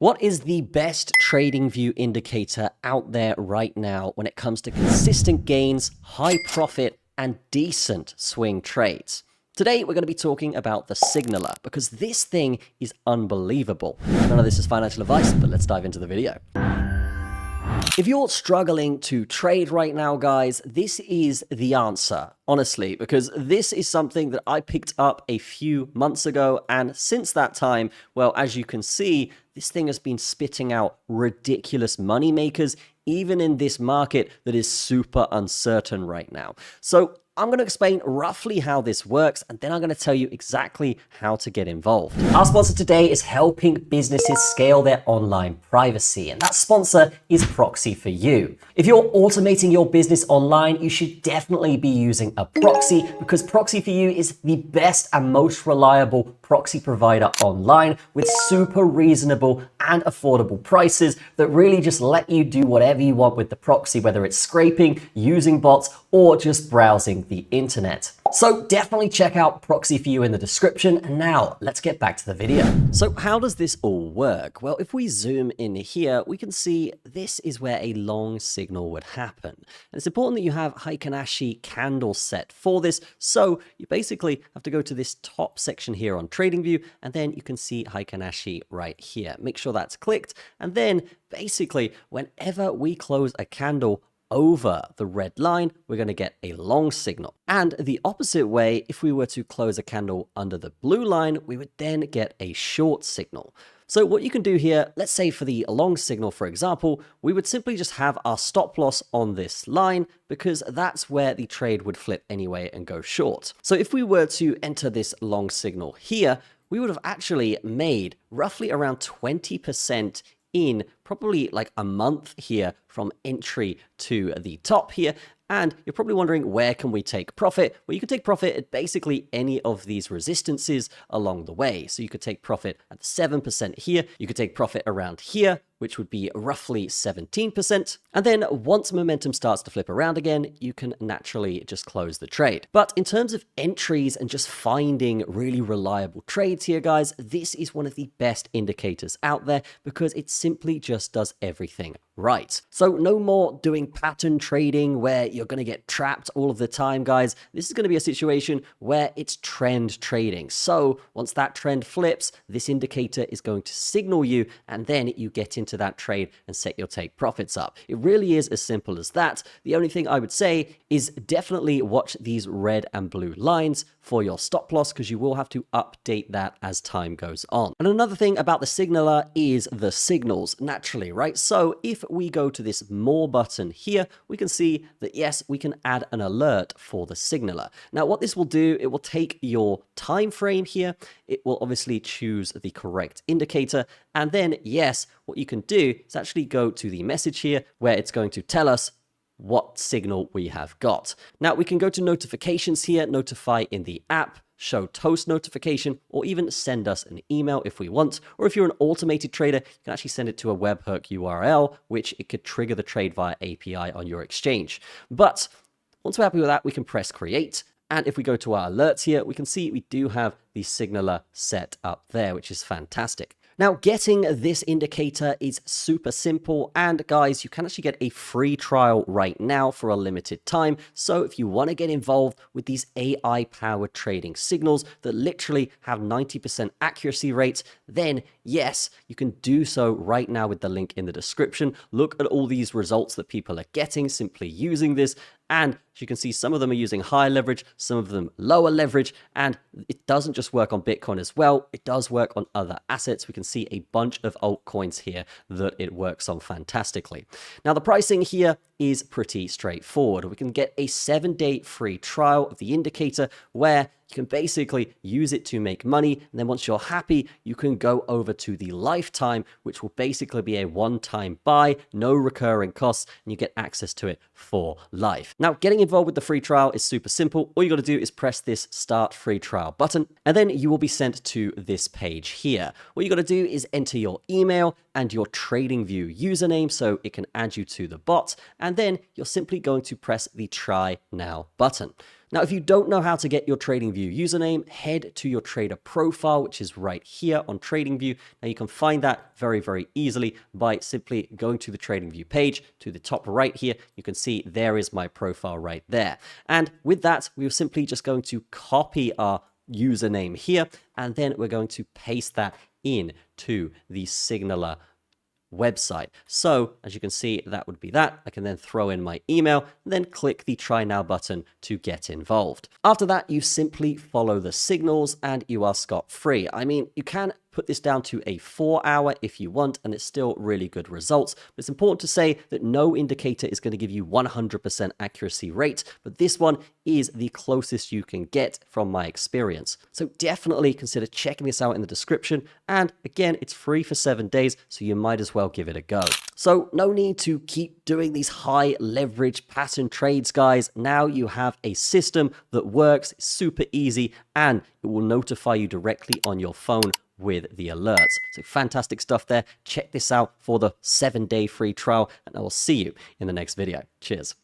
What is the best TradingView indicator out there right now when it comes to consistent gains, high profit, and decent swing trades? Today, we're going to be talking about the signaler because this thing is unbelievable. None of this is financial advice, but let's dive into the video. If you're struggling to trade right now, guys, this is the answer, honestly, because this is something that I picked up a few months ago. And since that time, well, as you can see, this thing has been spitting out ridiculous money makers, even in this market that is super uncertain right now. So I'm going to explain roughly how this works, and then I'm going to tell you exactly how to get involved. Our sponsor today is helping businesses scale their online privacy, and that sponsor is Proxy for You. If you're automating your business online, you should definitely be using a proxy because Proxy for You is the best and most reliable proxy provider online with super reasonable and affordable prices that really just let you do whatever you want with the proxy, whether it's scraping, using bots, or just browsing the internet. So definitely check out Proxy for You in the description. And now let's get back to the video. So how does this all work? Well, if we zoom in here, we can see this is where a long signal would happen. And it's important that you have Heikin Ashi candle set for this. So you basically have to go to this top section here on TradingView, and then you can see Heikin Ashi right here. Make sure that's clicked. And then basically whenever we close a candle over the red line, we're going to get a long signal. And the opposite way, if we were to close a candle under the blue line, we would then get a short signal. So what you can do here, let's say for the long signal, for example, we would simply just have our stop loss on this line because that's where the trade would flip anyway and go short. So if we were to enter this long signal here, we would have actually made roughly around 20% in probably like a month here from entry to the top here. And you're probably wondering, where can we take profit? Well, you can take profit at basically any of these resistances along the way. So you could take profit at 7% here. You could take profit around here, which would be roughly 17%. And then once momentum starts to flip around again, you can naturally just close the trade. But in terms of entries and just finding really reliable trades here, guys, this is one of the best indicators out there because it simply just does everything right. So no more doing pattern trading where you're going to get trapped all of the time, guys. This is going to be a situation where it's trend trading. So once that trend flips, this indicator is going to signal you, and then you get into that trade and set your take profits up. It really is as simple as that. The only thing I would say is definitely watch these red and blue lines for your stop loss because you will have to update that as time goes on. And another thing about the signaler is the signals naturally, right? So if we go to this more button here, we can see that yes, we can add an alert for the signaler. Now what this will do, it will take your time frame here. It will obviously choose the correct indicator. And then yes, what you can do is actually go to the message here where it's going to tell us what signal we have got. Now we can go to notifications here, notify in the app, show toast notification, or even send us an email if we want. Or if you're an automated trader, you can actually send it to a webhook URL, which it could trigger the trade via API on your exchange. But once we're happy with that, we can press create. And if we go to our alerts here, we can see we do have the signaler set up there, which is fantastic. Now, getting this indicator is super simple, and guys, you can actually get a free trial right now for a limited time. So if you want to get involved with these AI-powered trading signals that literally have 90% accuracy rates, then yes, you can do so right now with the link in the description. Look at all these results that people are getting simply using this. And as you can see, some of them are using high leverage, some of them lower leverage, and it doesn't just work on Bitcoin as well. It does work on other assets. We can see a bunch of altcoins here that it works on fantastically. Now, the pricing here is pretty straightforward. We can get a 7-day free trial of the indicator where you can basically use it to make money. And then once you're happy, you can go over to the lifetime, which will basically be a one-time buy, no recurring costs, and you get access to it for life. Now, getting involved with the free trial is super simple. All you got to do is press this start free trial button, and then you will be sent to this page here. What you got to do is enter your email and your TradingView username so it can add you to the bot, and then you're simply going to press the try now button. Now, if you don't know how to get your TradingView username, head to your trader profile, which is right here on TradingView. Now, you can find that very, very easily by simply going to the TradingView page. To the top right here, you can see there is my profile right there. And with that, we're simply just going to copy our username here, and then we're going to paste that in to the Signaler website. So as you can see, that would be that. I can then throw in my email, then click the try now button to get involved. After that, you simply follow the signals and you are scot-free. I mean, you can put this down to a 4-hour if you want, and it's still really good results. But it's important to say that no indicator is going to give you 100% accuracy rate, but this one is the closest you can get from my experience. So definitely consider checking this out in the description. And again, it's free for 7 days, so you might as well give it a go. So no need to keep doing these high leverage pattern trades, guys. Now you have a system that works, super easy, and it will notify you directly on your phone with the alerts. So fantastic stuff there. Check this out for the 7-day free trial, and I will see you in the next video. Cheers.